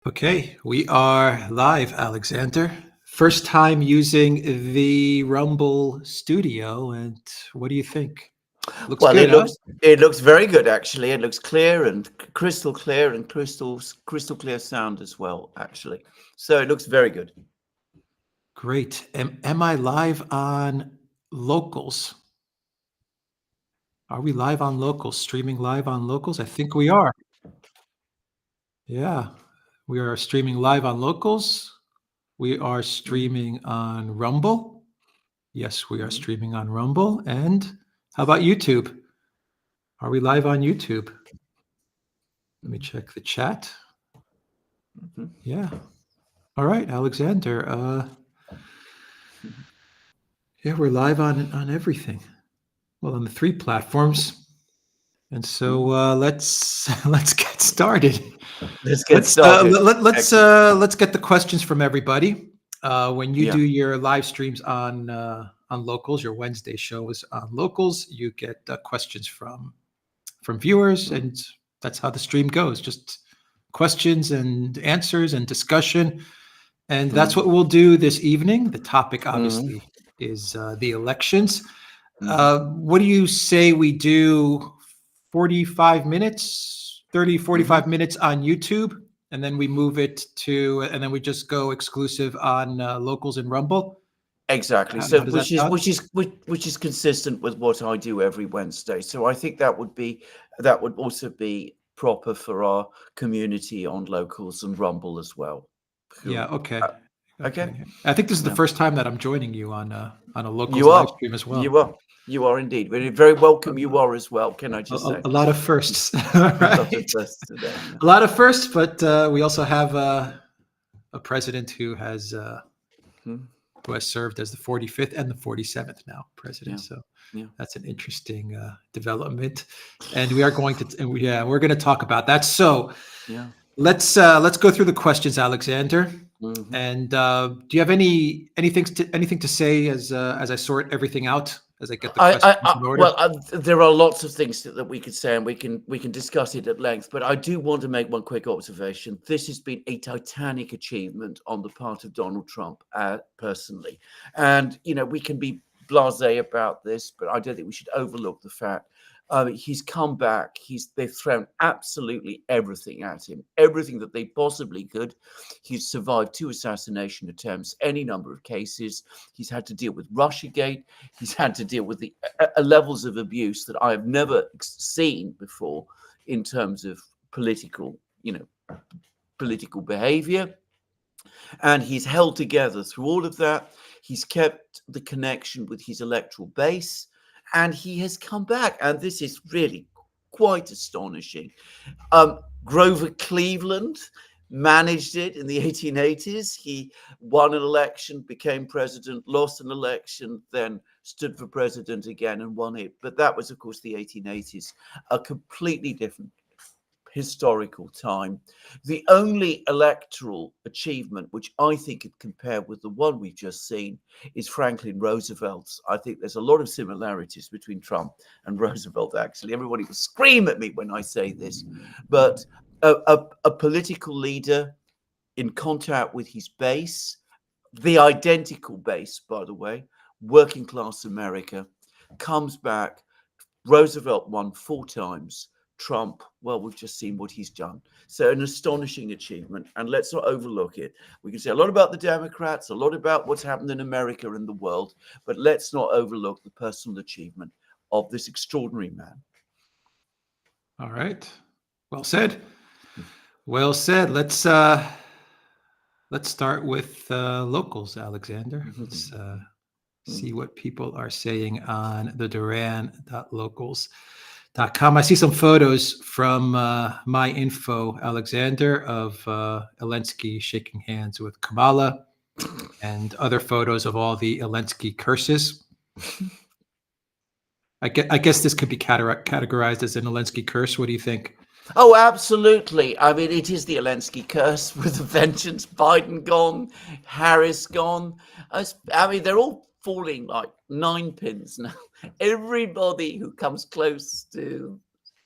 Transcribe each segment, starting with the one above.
Okay, we are live, Alexander. First time using the Rumble Studio, and what do you think? Looks Well, good, huh? it looks very good actually. It looks clear and crystal clear and crystal clear sound as well, actually. So it looks very good. Great. Am I live on Locals? Are we live on Locals? Streaming live on Locals? I think we are. Yeah, we are streaming live on Locals. We are streaming on Rumble. Yes, we are Mhm. streaming on Rumble. And how about YouTube? Are we live on YouTube? Let me check the chat. Mhm. Yeah. All right, Alexander. Yeah, we're live on everything. Well, on the three platforms. And so let's let's get started. Let's get started. Excellent. Let's get the questions from everybody. When you do Yeah. your live streams on Locals, your Wednesday shows on Locals, you get questions from viewers, Mm. and that's how the stream goes. Just questions and answers and discussion. And that's what Mm. we'll do this evening. The topic, Mm. obviously, is the elections. Mm. What do you say we do 45 minutes, 30, Mm. 45 minutes on YouTube, and then we move it to, and then we just go exclusive on Locals and Rumble? Exactly. How So does that sound? which is consistent with what I do every Wednesday. So I think that would also be proper for our community on Locals and Rumble as well. Yeah, Who, okay. uh, okay. Okay. I think this is the Yeah. first time that I'm joining you on a Locals You live are. stream as You well. are. You are indeed. Very, very welcome you are as well, can I just say? A lot of firsts, all A lot of right? firsts today. Yeah. A lot of firsts, but we also have a president Hmm. who has served as the 45th and the 47th now president. Yeah. So Yeah. that's an interesting development, and we are going to, and we're going to talk about that. So Yeah. let's go through the questions, Alexander. Hmm. And do you have anything to say as I sort everything out, as I get the questions I in order? well, there are lots of things that we could say, and we can discuss it at length. But I do want to make one quick observation. This has been a titanic achievement on the part of Donald Trump, personally, and we can be blasé about this, but I don't think we should overlook the fact he's come back. They've thrown absolutely everything at him, everything that they possibly could. He's survived 2 assassination attempts, any number of cases. He's had to deal with Russiagate. He's had to deal with the levels of abuse that I have never seen before in terms of political, political behavior. And he's held together through all of that. He's kept the connection with his electoral base, and he has come back. And this is really quite astonishing. Grover Cleveland managed it in the 1880s. He won an election, became president, lost an election, then stood for president again and won it. But that was, of course, the 1880s, a completely different historical time. The only electoral achievement which I think could compare with the one we've just seen is Franklin Roosevelt's. I think there's a lot of similarities between Trump and Roosevelt, actually. Everybody will scream at me when I say this, but a political leader in contact with his base, the identical base, by the way, working class America, comes back. Roosevelt won 4 times. Trump, well, we've just seen what he's done. So an astonishing achievement, and let's not overlook it. We can say a lot about the Democrats, a lot about what's happened in America and the world, but let's not overlook the personal achievement of this extraordinary man. All right. Well said. Well said. Let's start with Locals, Alexander. Let's see what people are saying on the Duran.locals.com. I see some photos from my info, Alexander, of Zelensky shaking hands with Kamala, and other photos of all the Zelensky curses. I guess this could be categorized as an Zelensky curse. What do you think? Oh, absolutely. I mean, it is the Zelensky curse with a vengeance. Biden gone, Harris gone. I mean, they're all falling like 9 pins now. Everybody who comes close to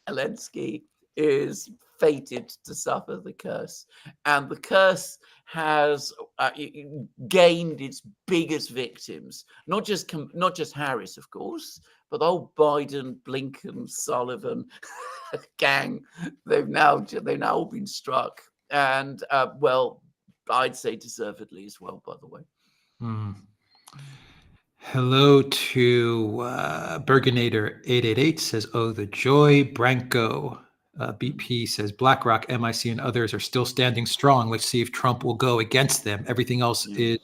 Zelensky is fated to suffer the curse. And the curse has gained its biggest victims, not just Harris, of course, but the whole Biden, Blinken, Sullivan gang. They've now all been struck, and well, I'd say deservedly as well, by the way. Hello to Berganator 888 says, "Oh, the joy." Branko BP says, "BlackRock, MIC, and others are still standing strong. Let's see if Trump will go against them. Everything else is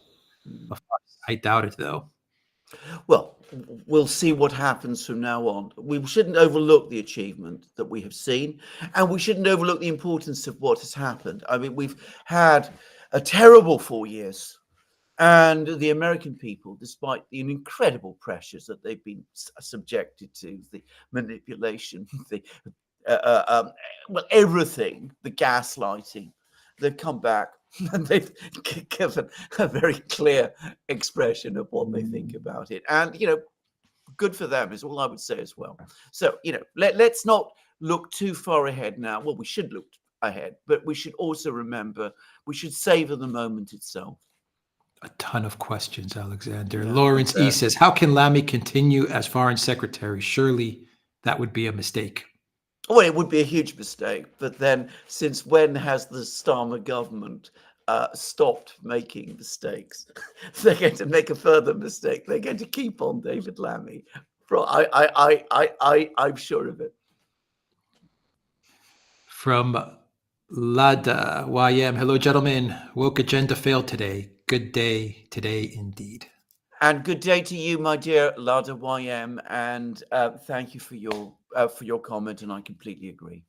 a farce." I doubt it, though. Well, we'll see what happens from now on. We shouldn't overlook the achievement that we have seen, and we shouldn't overlook the importance of what has happened. I mean, we've had a terrible 4 years. And the American people, despite the incredible pressures that they've been subjected to, the manipulation, the well, everything, the gaslighting, they've come back and they've given a very clear expression of what they think about it. And, good for them is all I would say as well. So, let's not look too far ahead now. Well, we should look ahead, but we should also remember, we should savor the moment itself. A ton of questions, Alexander. Yeah, Lawrence E says, "How can Lamy continue as foreign secretary? Surely that would be a mistake." Well, it would be a huge mistake. But then, since when has the Starmer government stopped making mistakes? They're going to make a further mistake. They're going to keep on David Lammy. I'm sure of it. From Lada YM, "Hello, gentlemen. Woke agenda failed today. Good day today, indeed." And good day to you, my dear Lada YM. And thank you for your comment. And I completely agree.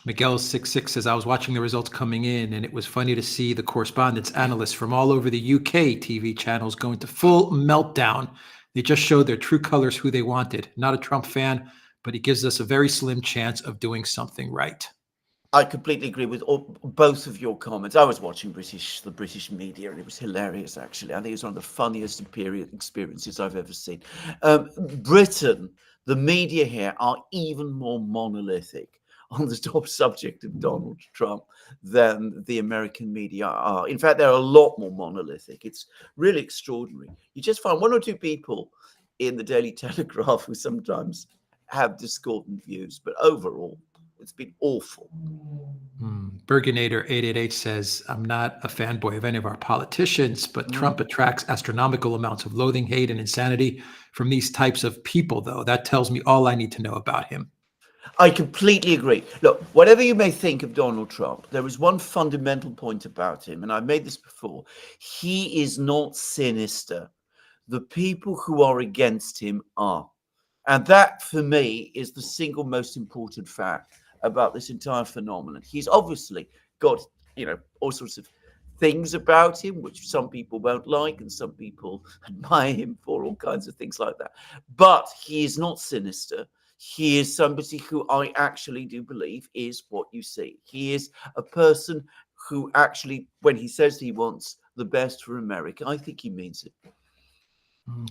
Miguel66 says, "I was watching the results coming in, and it was funny to see the correspondents, analysts from all over the UK TV channels go into full meltdown. They just showed their true colors, who they wanted. Not a Trump fan, but he gives us a very slim chance of doing something right." I completely agree with both of your comments. I was watching the British media, and it was hilarious, actually. I think it's one of the funniest experiences I've ever seen. Britain, the media here are even more monolithic on the top subject of Donald Trump than the American media are. In fact, they're a lot more monolithic. It's really extraordinary. You just find one or two people in the Daily Telegraph who sometimes have discordant views, but overall, it's been awful. Berganator 888 says, "I'm not a fanboy of any of our politicians, but Trump attracts astronomical amounts of loathing, hate, and insanity from these types of people, though. That tells me all I need to know about him." I completely agree. Look, whatever you may think of Donald Trump, there is one fundamental point about him, and I've made this before. He is not sinister. The people who are against him are. And that, for me, is the single most important fact about this entire phenomenon. He's obviously got, all sorts of things about him, which some people won't like, and some people admire him for, all kinds of things like that. But he is not sinister. He is somebody who I actually do believe is what you see. He is a person who actually, when he says he wants the best for America, I think he means it.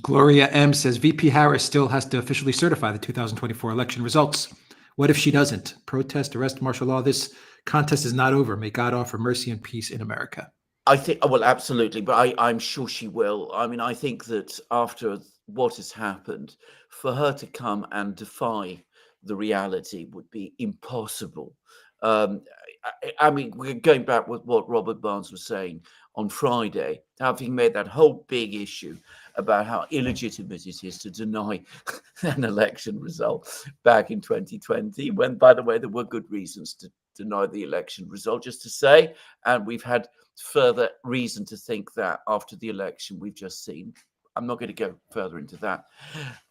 Gloria M says, "VP Harris still has to officially certify the 2024 election results. What if she doesn't? Protest, arrest, martial law. This contest is not over. May God offer mercy and peace in America." I think, well, absolutely, but I'm sure she will. I mean, I think that after what has happened, for her to come and defy the reality would be impossible. I mean, we're going back with what Robert Barnes was saying on Friday, having made that whole big issue about how illegitimate it is to deny an election result back in 2020, when, by the way, there were good reasons to deny the election result, just to say, and we've had further reason to think that after the election we've just seen. I'm not going to go further into that.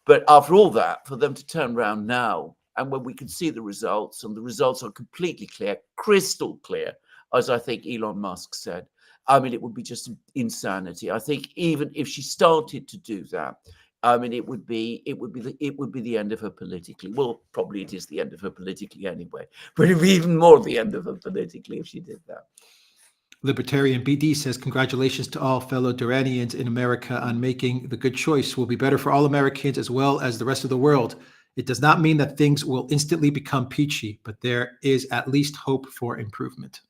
But after all that, for them to turn around now, and when we can see the results, and the results are completely clear, crystal clear, as I think Elon Musk said, I mean, it would be just insanity. I think even if she started to do that, I mean, it would be the end of her politically. Well, probably it is the end of her politically anyway, but it would be even more the end of her politically if she did that. Libertarian BD says, "Congratulations to all fellow Duranians in America on making the good choice. Will be better for all Americans as well as the rest of the world It does not mean that things will instantly become peachy, but there is at least hope for improvement.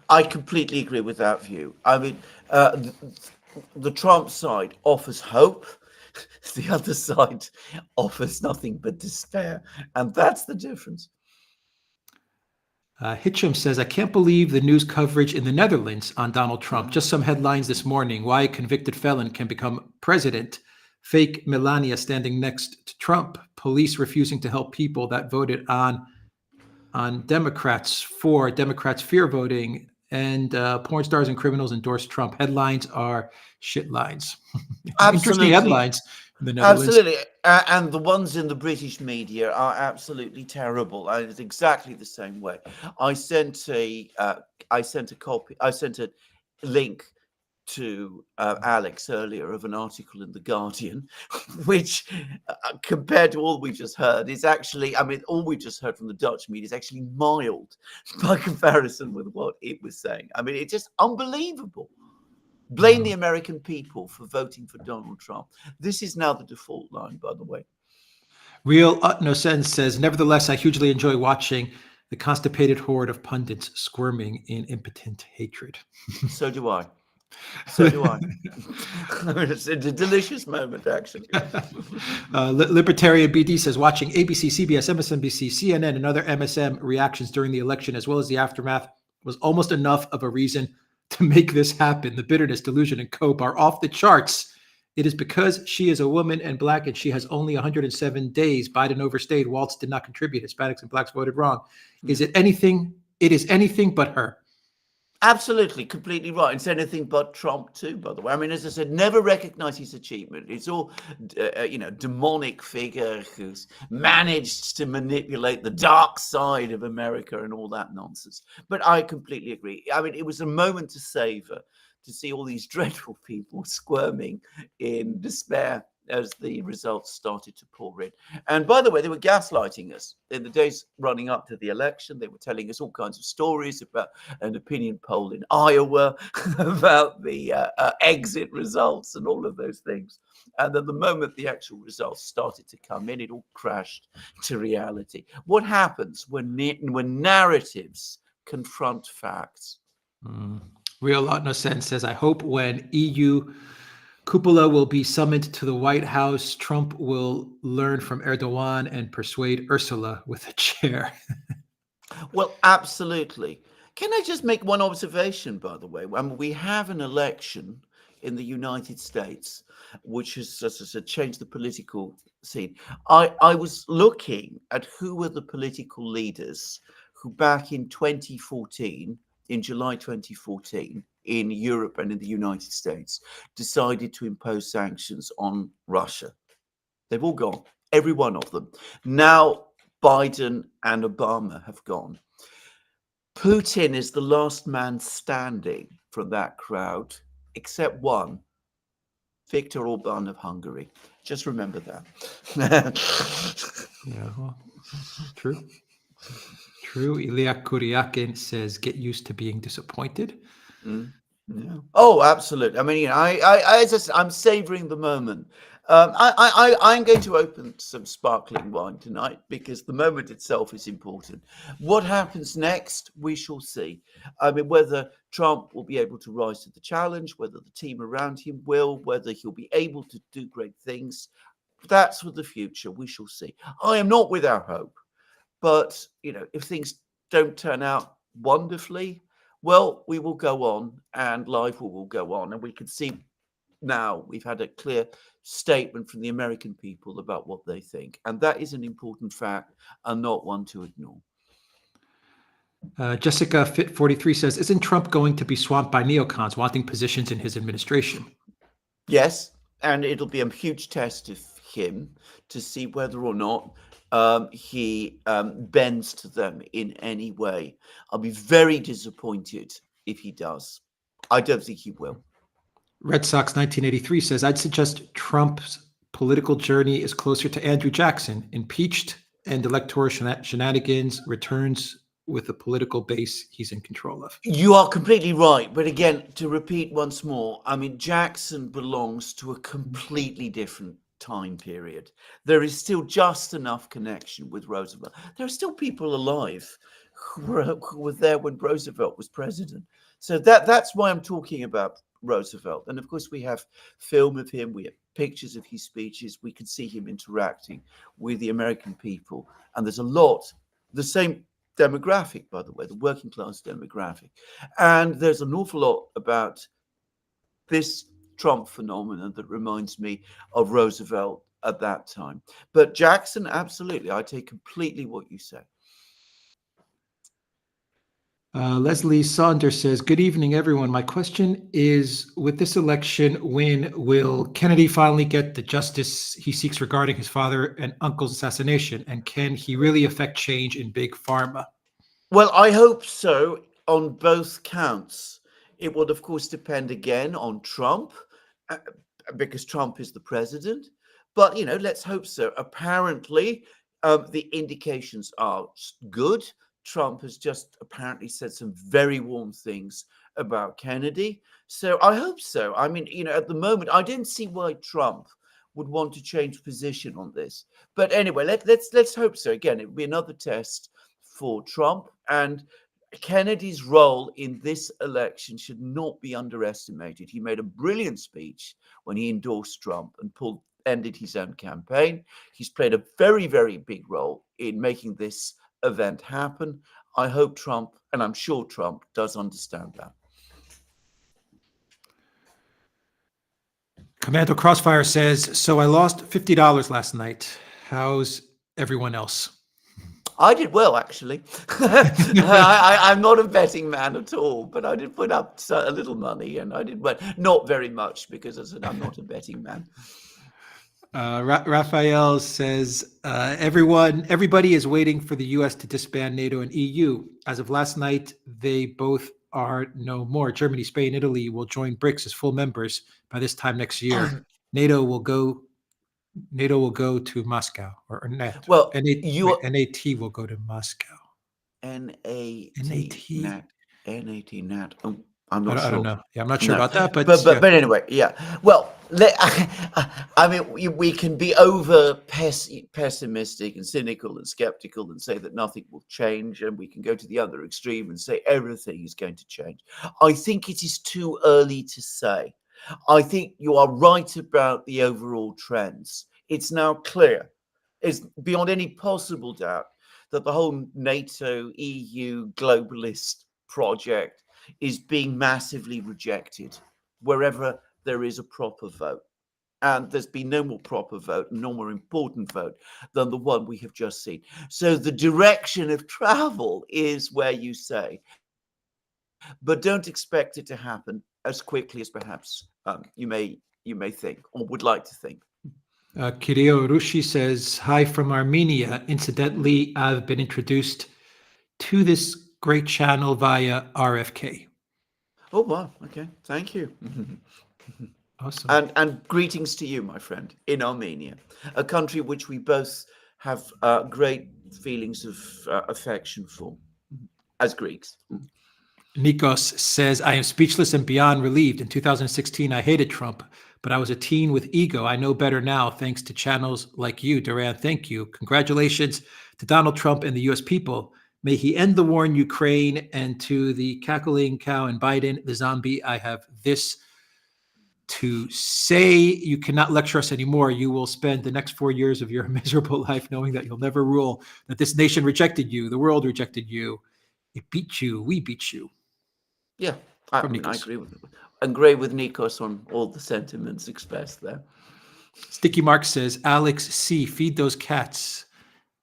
I completely agree with that view. I mean, the Trump side offers hope. The other side offers nothing but despair. And that's the difference. Hitchum says, I can't believe the news coverage in the Netherlands on Donald Trump. Just some headlines this morning. Why a convicted felon can become president. Fake Melania standing next to Trump. Police refusing to help people that voted on Democrats fear voting. And porn stars and criminals endorse Trump. Headlines are shit lines. Interesting Absolutely. headlines in the Netherlands. Absolutely. And the ones in the British media are absolutely terrible. And it's exactly the same way. I sent a link to Alex earlier of an article in The Guardian, which compared to all we just heard is actually, I mean, all we just heard from the Dutch media is actually mild by comparison with what it was saying. I mean, it's just unbelievable. Blame the American people for voting for Donald Trump. This is now the default line, by the way. Real No Sense says, nevertheless, I hugely enjoy watching the constipated horde of pundits squirming in impotent hatred. So do I. So do I. It's a delicious moment, actually. Libertarian BD says, watching ABC, CBS, MSNBC, CNN, and other MSM reactions during the election, as well as the aftermath, was almost enough of a reason to make this happen. The bitterness, delusion, and cope are off the charts. It is because she is a woman and black and she has only 107 days. Biden overstayed. Waltz did not contribute. Hispanics and blacks voted wrong. Is it anything? It is anything but her. Absolutely, completely right. It's anything but Trump too, by the way. I mean, as I said, never recognize his achievement. It's all, demonic figure who's managed to manipulate the dark side of America and all that nonsense. But I completely agree. I mean, it was a moment to savor, to see all these dreadful people squirming in despair as the results started to pour in. And by the way, they were gaslighting us in the days running up to the election. They were telling us all kinds of stories about an opinion poll in Iowa, about the exit results and all of those things. And then the moment the actual results started to come in, it all crashed to reality. What happens when narratives confront facts? Real No Sense says, I hope when EU Cupola will be summoned to the White House, Trump will learn from Erdogan and persuade Ursula with a chair. Well, absolutely. Can I just make one observation, by the way? I mean, we have an election in the United States, which has, as I said, changed the political scene. I was looking at who were the political leaders who back in 2014, in July 2014, in Europe and in the United States, decided to impose sanctions on Russia. They've all gone, every one of them. Now, Biden and Obama have gone. Putin is the last man standing from that crowd, except one, Viktor Orban of Hungary. Just remember that. Yeah, well, true. True. Ilya Kuryakin says, get used to being disappointed. Yeah. Oh, absolutely. I mean, I as I said, I'm savoring the moment. I'm going to open some sparkling wine tonight because the moment itself is important. What happens next, we shall see. I mean, whether Trump will be able to rise to the challenge, whether the team around him will, whether he'll be able to do great things, that's for the future. We shall see. I am not without hope, but if things don't turn out wonderfully, well, we will go on and life will go on. And we can see now we've had a clear statement from the American people about what they think. And that is an important fact and not one to ignore. Jessica Fit 43 says, isn't Trump going to be swamped by neocons wanting positions in his administration? Yes. And it'll be a huge test of him to see whether or not he bends to them in any way. I'll be very disappointed if he does. I don't think he will. Red Sox 1983 says, I'd suggest Trump's political journey is closer to Andrew Jackson, impeached and electoral shenanigans, returns with the political base he's in control of. You are completely right. But again, to repeat once more, I mean, Jackson belongs to a completely different time period. There is still just enough connection with Roosevelt. There are still people alive who were there when Roosevelt was president. So that's why I'm talking about Roosevelt. And of course, we have film of him, we have pictures of his speeches, we can see him interacting with the American people. And there's a lot, the same demographic, by the way, the working class demographic. And there's an awful lot about this Trump phenomenon that reminds me of Roosevelt at that time. But Jackson, absolutely, I take completely what you say. Leslie Saunders says, good evening, everyone. My question is, with this election win, will Kennedy finally get the justice he seeks regarding his father and uncle's assassination? And can he really affect change in big pharma? Well, I hope so on both counts. It would, of course, depend again on Trump, because Trump is the president. But, let's hope so. Apparently, the indications are good. Trump has just apparently said some very warm things about Kennedy. So I hope so. I mean, at the moment, I didn't see why Trump would want to change position on this. But anyway, let's hope so. Again, it would be another test for Trump, and Kennedy's role in this election should not be underestimated. He made a brilliant speech when he endorsed Trump and ended his own campaign. He's played a very, very big role in making this event happen. I hope Trump, and I'm sure Trump, does understand that. Commando Crossfire says, so I lost $50 last night. How's everyone else? I did well, actually. I'm not a betting man at all, but I did put up a little money, and I did well. Not very much, because as I said, I'm not a betting man. Raphael says, everybody is waiting for the U.S. to disband NATO and EU. As of last night, they both are no more. Germany, Spain, Italy will join BRICS as full members by this time next year. NATO will go to Moscow, or NAT. Well, NAT will go to Moscow. NAT. I'm not sure. I don't know. Yeah, I'm not sure about that, but anyway, yeah. Well, I mean, we can be over pessimistic and cynical and skeptical and say that nothing will change, and we can go to the other extreme and say everything is going to change. I think it is too early to say. I think you are right about the overall trends. It's now clear, it's beyond any possible doubt, that the whole NATO, EU globalist project is being massively rejected wherever there is a proper vote. And there's been no more proper vote, no more important vote than the one we have just seen. So the direction of travel is where you say, but don't expect it to happen as quickly as perhaps you may think or would like to think. Kireo Rushi says, hi from Armenia. Incidentally, I've been introduced to this great channel via RFK. Oh, wow. Okay. Thank you. Awesome. And greetings to you, my friend, in Armenia, a country which we both have great feelings of affection for as Greeks. Nikos says, I am speechless and beyond relieved. In 2016, I hated Trump, but I was a teen with ego. I know better now, thanks to channels like you, Duran. Thank you. Congratulations to Donald Trump and the U.S. people. May he end the war in Ukraine. And to the cackling cow and Biden, the zombie, I have this to say: you cannot lecture us anymore. You will spend the next 4 years of your miserable life knowing that you'll never rule, that this nation rejected you, the world rejected you. It beat you. We beat you. Yeah, I agree with Nikos on all the sentiments expressed there. Sticky Mark says, Alex C., feed those cats.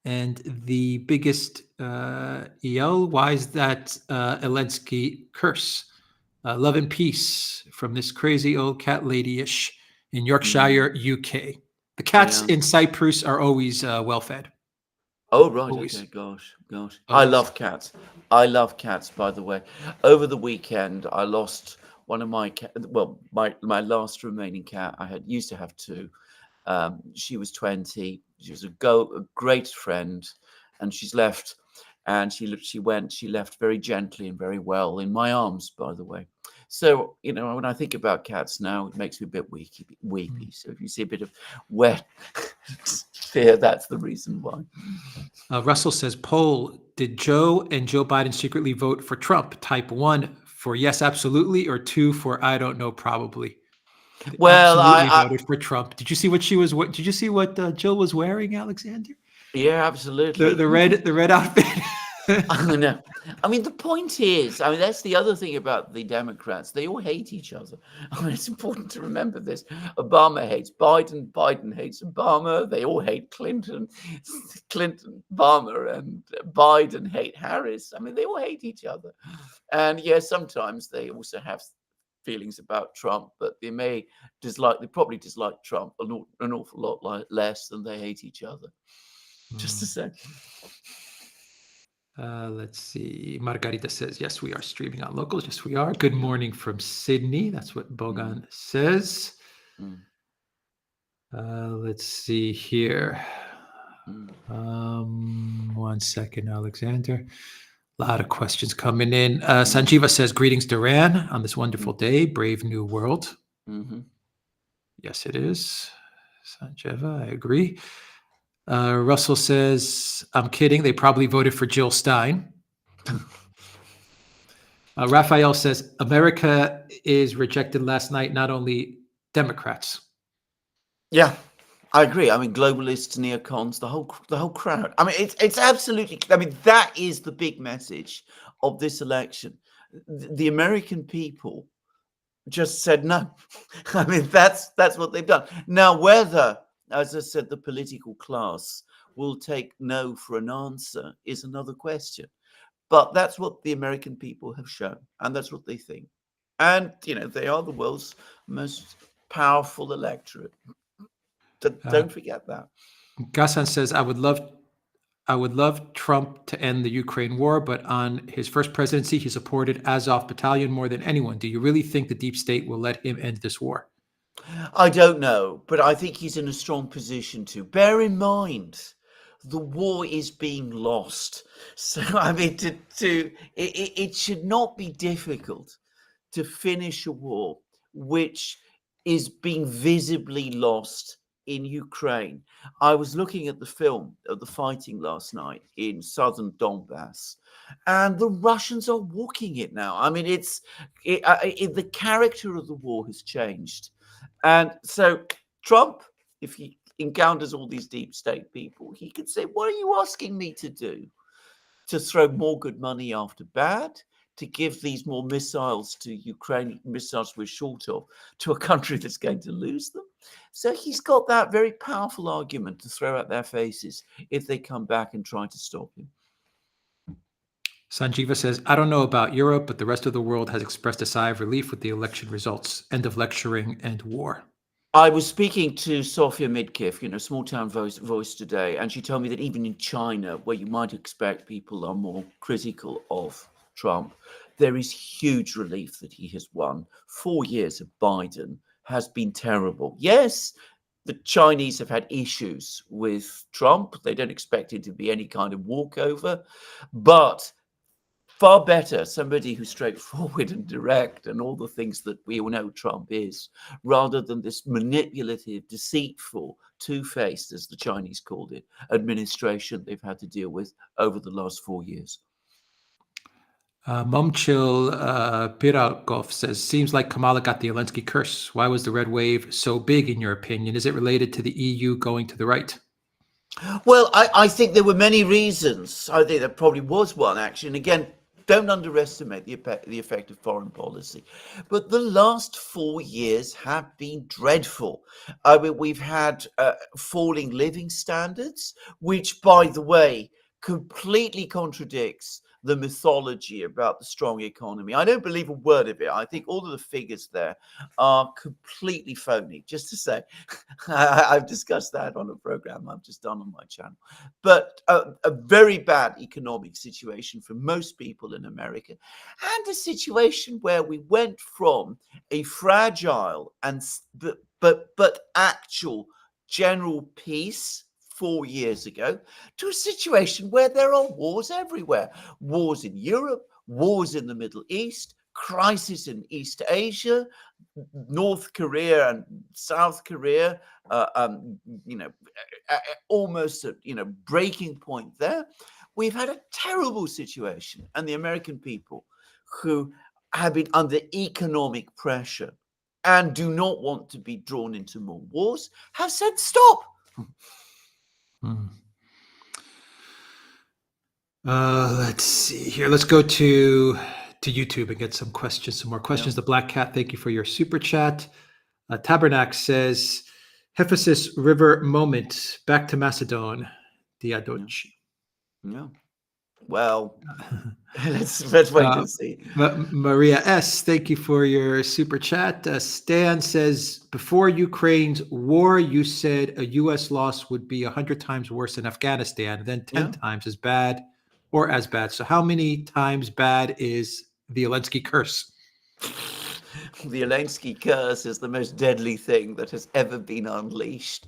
And the biggest EL, why is that Zelensky curse? Love and peace from this crazy old cat lady-ish in Yorkshire, UK. The cats in Cyprus are always well-fed. Oh, right. Always. Okay. Gosh. Always. I love cats. I love cats, by the way. Over the weekend, I lost one of my my last remaining cat. I used to have two. She was 20. She was a great friend, and she's left. and she left very gently and very well in my arms, by the way. So, when I think about cats now, it makes me a bit weepy. So if you see a bit of wet fear, that's the reason why. Russell says, poll, did Joe and Joe Biden secretly vote for Trump? Type 1 for yes, absolutely, or 2 for I don't know, probably. They Well, absolutely voted for Trump. Did you see what did you see what Jill was wearing, Alexander? Yeah, absolutely. The red outfit. I know. I mean, the point is, that's the other thing about the Democrats. They all hate each other. It's important to remember this. Obama hates Biden. Biden hates Obama. They all hate Clinton. Clinton, Obama, and Biden hate Harris. They all hate each other. And yes, sometimes they also have feelings about Trump, but they probably dislike Trump an awful lot less than they hate each other. Just to say. Let's see. Margarita says, yes, we are streaming on locals. Yes, we are. Good morning from Sydney. That's what Bogan says. Let's see here. 1 second, Alexander. A lot of questions coming in. Sanjiva says, greetings, Duran, on this wonderful day. Brave new world. Yes, it is. Sanjiva, I agree. Russell says, I'm kidding. They probably voted for Jill Stein. Raphael says, America is rejected last night, not only Democrats. Yeah, I agree. Globalists, neocons, the whole crowd. It's absolutely. That is the big message of this election. The American people just said no. That's what they've done. Now, whether, as I said, the political class will take no for an answer is another question. But that's what the American people have shown, and that's what they think. And they are the world's most powerful electorate. Don't forget that. Gassan says, I would love Trump to end the Ukraine war, but on his first presidency, he supported Azov Battalion more than anyone. Do you really think the deep state will let him end this war? I don't know, but I think he's in a strong position to. Bear in mind, the war is being lost. So, it should not be difficult to finish a war which is being visibly lost in Ukraine. I was looking at the film of the fighting last night in southern Donbass, and the Russians are walking it now. The character of the war has changed. And so Trump, if he encounters all these deep state people, he could say, what are you asking me to do? To throw more good money after bad? To give these more missiles to Ukraine, missiles we're short of, to a country that's going to lose them? So he's got that very powerful argument to throw at their faces if they come back and try to stop him. Sanjiva says, I don't know about Europe, but the rest of the world has expressed a sigh of relief with the election results. End of lecturing and war. I was speaking to Sofia Midkiff, small town voice today, and she told me that even in China, where you might expect people are more critical of Trump, there is huge relief that he has won. 4 years of Biden has been terrible. Yes, the Chinese have had issues with Trump. They don't expect it to be any kind of walkover, but far better somebody who's straightforward and direct and all the things that we all know Trump is, rather than this manipulative, deceitful, two-faced, as the Chinese called it, administration they've had to deal with over the last 4 years. Momchil Pirakov says, seems like Kamala got the Zelensky curse. Why was the red wave so big, in your opinion? Is it related to the EU going to the right? Well, I think there were many reasons. I think there probably was one, actually. And again, don't underestimate the effect of foreign policy. But the last 4 years have been dreadful. We've had falling living standards, which, by the way, completely contradicts the mythology about the strong economy. I don't believe a word of it. I think all of the figures there are completely phony. Just to say, I've discussed that on a program I've just done on my channel. But a very bad economic situation for most people in America, and a situation where we went from a fragile and but actual general peace 4 years ago to a situation where there are wars everywhere. Wars in Europe, wars in the Middle East, crisis in East Asia, North Korea and South Korea, almost at breaking point there. We've had a terrible situation, and the American people, who have been under economic pressure and do not want to be drawn into more wars, have said stop. Let's see here. Let's go to YouTube and get some more questions. Yeah. The Black Cat, thank you for your super chat. Tabernac says, Hephaestus River moment, back to Macedon. Diadochi. Yeah. Well, let's wait and see. Maria S., thank you for your super chat. Stan says, before Ukraine's war, you said a U.S. loss would be 100 times worse than Afghanistan, then 10 times as bad or as bad. So how many times bad is the Zelensky curse? The Zelensky curse is the most deadly thing that has ever been unleashed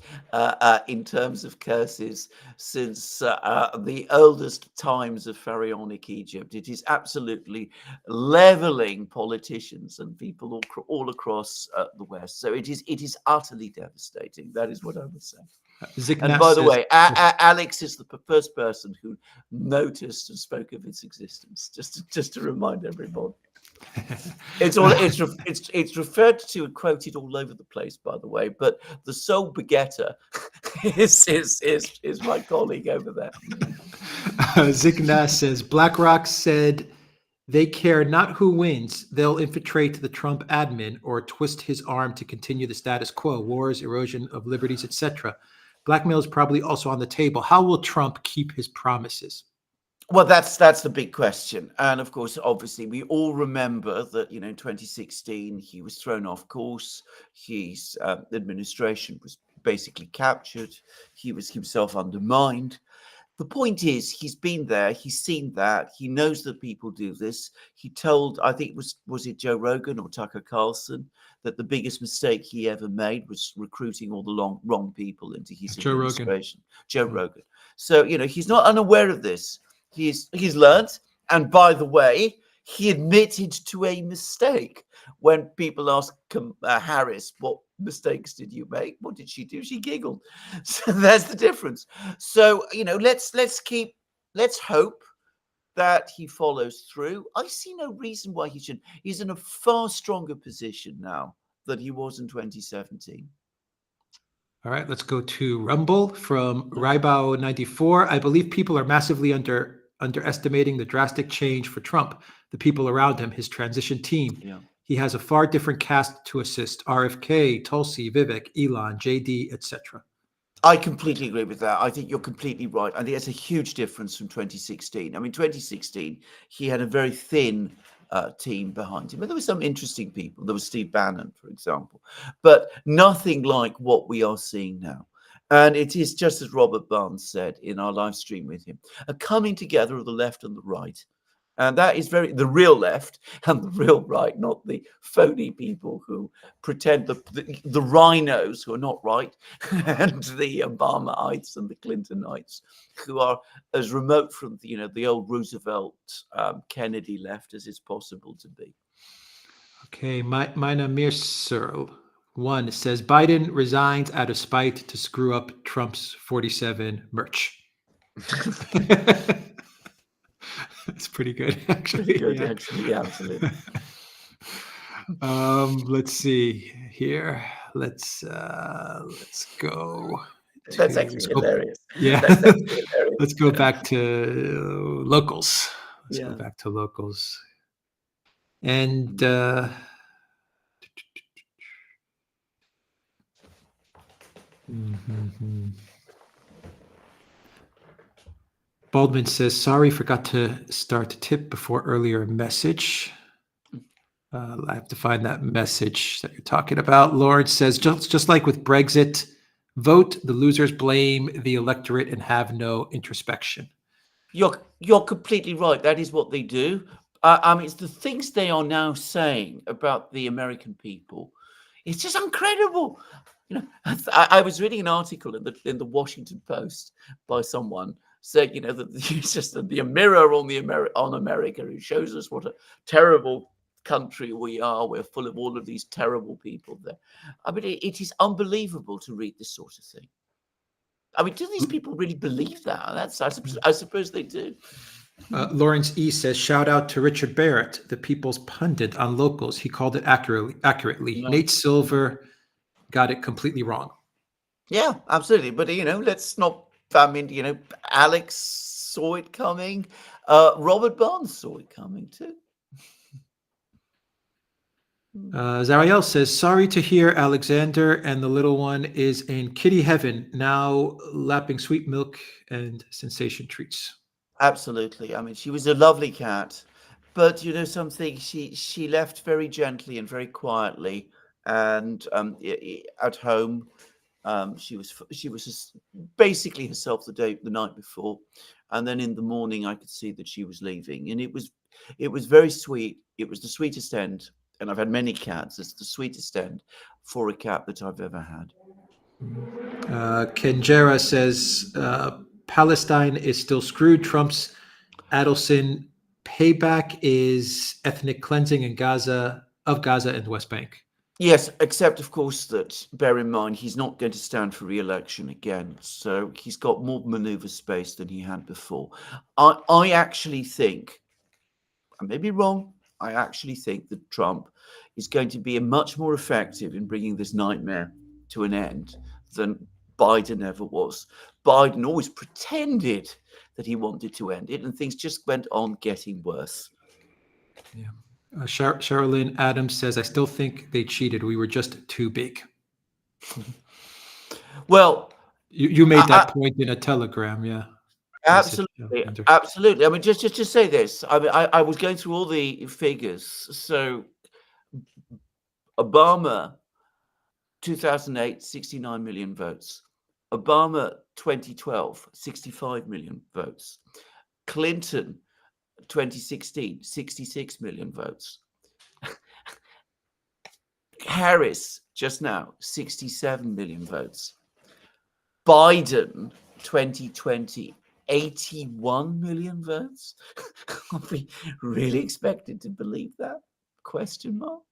in terms of curses since the oldest times of pharaonic Egypt. It is absolutely leveling politicians and people all across the West. So it is utterly devastating. That is what I would say. And by the way, Alex is the first person who noticed and spoke of its existence. Just to remind everybody. It's referred to and quoted all over the place, by the way. But the sole begetter is my colleague over there. Zignas says BlackRock said they care not who wins. They'll infiltrate the Trump admin or twist his arm to continue the status quo, wars, erosion of liberties, etc. Blackmail is probably also on the table. How will Trump keep his promises? Well, that's the big question. And of course, obviously, we all remember that, in 2016, he was thrown off course. His administration was basically captured. He was himself undermined. The point is, he's been there. He's seen that. He knows that people do this. He told, I think was it Joe Rogan or Tucker Carlson, that the biggest mistake he ever made was recruiting all the wrong people into his administration. Joe Rogan. So, he's not unaware of this. He's learned, and by the way, he admitted to a mistake. When people asked Harris, "What mistakes did you make?" What did she do? She giggled. So there's the difference. So let's hope that he follows through. I see no reason why he shouldn't. He's in a far stronger position now than he was in 2017. All right, let's go to Rumble from Rybao94. I believe people are massively underestimating the drastic change for Trump, the people around him, his transition team. Yeah. He has a far different cast to assist: RFK, Tulsi, Vivek, Elon, JD, etc. I completely agree with that. I think you're completely right. I think it's a huge difference from 2016. I mean, 2016, he had a very thin team behind him. But there were some interesting people. There was Steve Bannon, for example, but nothing like what we are seeing now. And it is just as Robert Barnes said in our live stream with him, a coming together of the left and the right. And that is the real left and the real right, not the phony people who pretend the rhinos who are not right, and the Obamaites and the Clintonites who are as remote from the old Roosevelt Kennedy left as is possible to be. Okay, Mina Mirsel 1 says Biden resigns out of spite to screw up Trump's 47 merch. That's pretty good, actually. Pretty good, actually. Yeah, absolutely. Let's see here. Let's go. That's actually hilarious. Yeah. That's actually hilarious. Let's go back to locals. Go back to locals. And Baldwin says, sorry, forgot to start a tip before earlier message. I have to find that message that you're talking about. Lawrence says, just like with Brexit, vote, the losers blame the electorate and have no introspection. You're completely right. That is what they do. It's the things they are now saying about the American people. It's just incredible. I was reading an article in the Washington Post by someone saying, that it's just the mirror on America, who shows us what a terrible country we are. We're full of all of these terrible people there. I mean, it is unbelievable to read this sort of thing. I mean, do these people really believe that? I suppose they do. Lawrence E. says, shout out to Richard Barrett, the people's pundit on locals. He called it accurately. No. Nate Silver got it completely wrong. Yeah, absolutely. But, let's not, Alex saw it coming. Robert Barnes saw it coming too. Zariel says, sorry to hear Alexander and the little one is in kitty heaven, now lapping sweet milk and sensation treats. Absolutely. I mean, she was a lovely cat, but something, she left very gently and very quietly, and at home, she was just basically herself the night before, and then in the morning I could see that she was leaving, and it was very sweet. It was the sweetest end, and I've had many cats. It's the sweetest end for a cat that I've ever had. Kenjera says, Palestine is still screwed. Trump's Adelson payback is ethnic cleansing in Gaza and the West Bank. Yes, except of course that, bear in mind, he's not going to stand for re-election again, so he's got more maneuver space than he had before. I actually think, I may be wrong, I actually think that Trump is going to be much more effective in bringing this nightmare to an end than Biden ever was. Biden always pretended that he wanted to end it, and things just went on getting worse. Yeah. Sherilyn Adams says, I still think they cheated. We were just too big. Well, you made that point in a telegram, yeah. Absolutely, absolutely. I mean, just say this. I mean, I was going through all the figures. So, Obama, 2008, 69 million votes. Obama, 2012, 65 million votes. Clinton, 2016, 66 million votes. Harris, just now, 67 million votes. Biden, 2020, 81 million votes. Are we really expected to believe that? Question mark.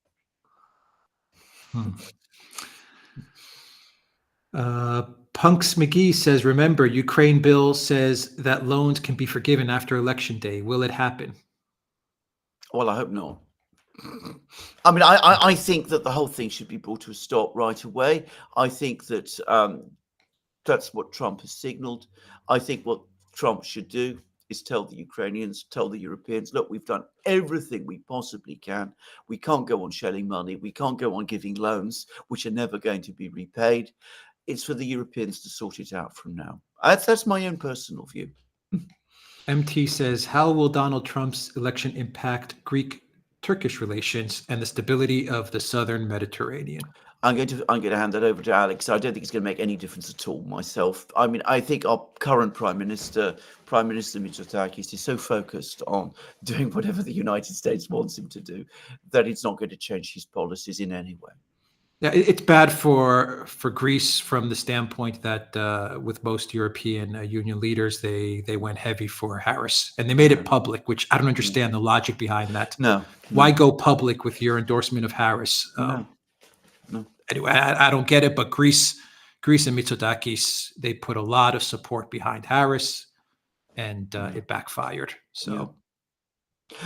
Punks McGee says, remember, Ukraine bill says that loans can be forgiven after election day. Will it happen? Well, I hope not. I mean, I think that the whole thing should be brought to a stop right away. I think that that's what Trump has signaled. I think what Trump should do is tell the Ukrainians, tell the Europeans, look, we've done everything we possibly can. We can't go on shelling money. We can't go on giving loans, which are never going to be repaid. It's for the Europeans to sort it out from now. That's my own personal view. MT says, how will Donald Trump's election impact Greek-Turkish relations and the stability of the Southern Mediterranean? I'm going to hand that over to Alex. I don't think it's going to make any difference at all myself. I mean, I think our current Prime Minister Mitsotakis, is so focused on doing whatever the United States wants him to do that it's not going to change his policies in any way. Yeah, it's bad for Greece from the standpoint that with most European Union leaders, they went heavy for Harris, and they made it public, which I don't understand the logic behind that. No. Why go public with your endorsement of Harris? No. Anyway, I don't get it, but Greece and Mitsotakis, they put a lot of support behind Harris, and it backfired. So. Yeah.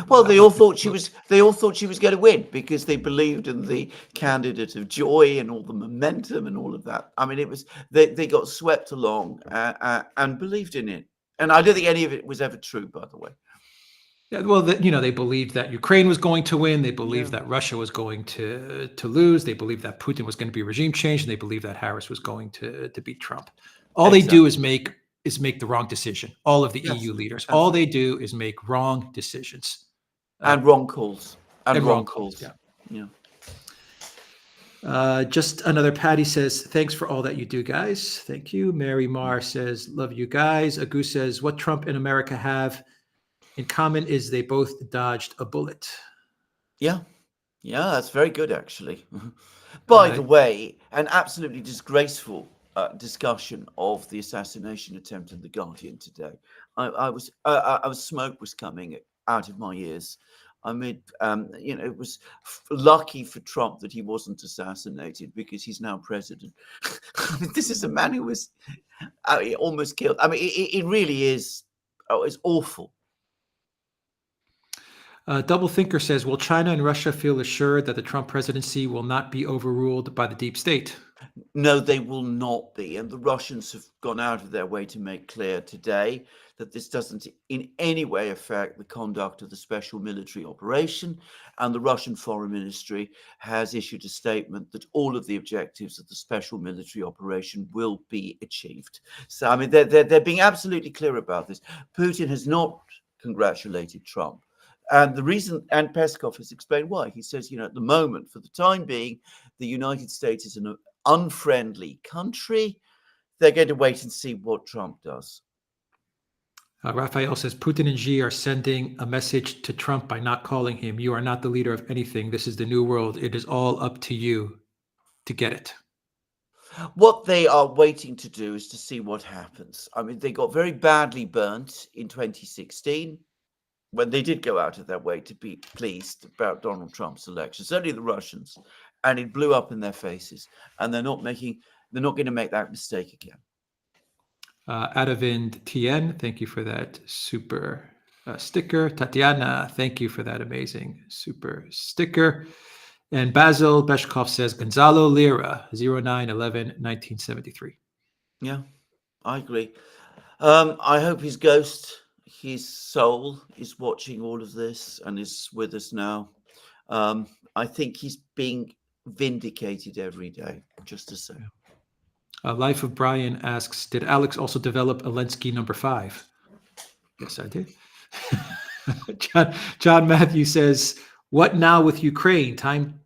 Well, they all thought she was going to win because they believed in the candidate of joy and all the momentum and all of that. I mean, it was they got swept along and believed in it, and I don't think any of it was ever true, by the way. Yeah, well, they believed that Ukraine was going to win. They believed that Russia was going to lose. They believed that Putin was going to be regime change, and they believed that Harris was going to beat Trump. All they do is make the wrong decision. All of the EU leaders, all they do is make wrong decisions. And wrong calls. And wrong calls. Yeah. Just another Patty says, thanks for all that you do, guys. Thank you. Mary Marr says, love you guys. Agu says, what Trump and America have in common is they both dodged a bullet. Yeah. Yeah, that's very good, actually. By Uh, the way, an absolutely disgraceful discussion of the assassination attempt in the Guardian today. I was smoke was coming out of my ears. I mean, it was lucky for Trump that he wasn't assassinated because he's now president. This is a man who was almost killed. I mean, it really is. Oh, it's awful. Double Thinker says, will China and Russia feel assured that the Trump presidency will not be overruled by the deep state? No, they will not be. And the Russians have gone out of their way to make clear today that this doesn't in any way affect the conduct of the special military operation. And the Russian Foreign Ministry has issued a statement that all of the objectives of the special military operation will be achieved. So, I mean, they're being absolutely clear about this. Putin has not congratulated Trump. And the reason, and Peskov has explained why. He says, at the moment, for the time being, the United States is an unfriendly country. They're going to wait and see what Trump does. Raphael says, Putin and Xi are sending a message to Trump by not calling him. You are not the leader of anything. This is the new world. It is all up to you to get it. What they are waiting to do is to see what happens. I mean, they got very badly burnt in 2016 when they did go out of their way to be pleased about Donald Trump's election, certainly the Russians, and it blew up in their faces. And they're not going to make that mistake again. Adavind TN, thank you for that super sticker. Tatiana, thank you for that amazing super sticker. And Basil Beshkov says, Gonzalo Lira, 09/11/1973. Yeah, I agree. I hope his ghost, his soul, is watching all of this and is with us now. I think he's being vindicated every day, just to say. Life of Brian asks, did Alex also develop Alensky number 5? Yes, I did. John Matthew says, what now with Ukraine? Time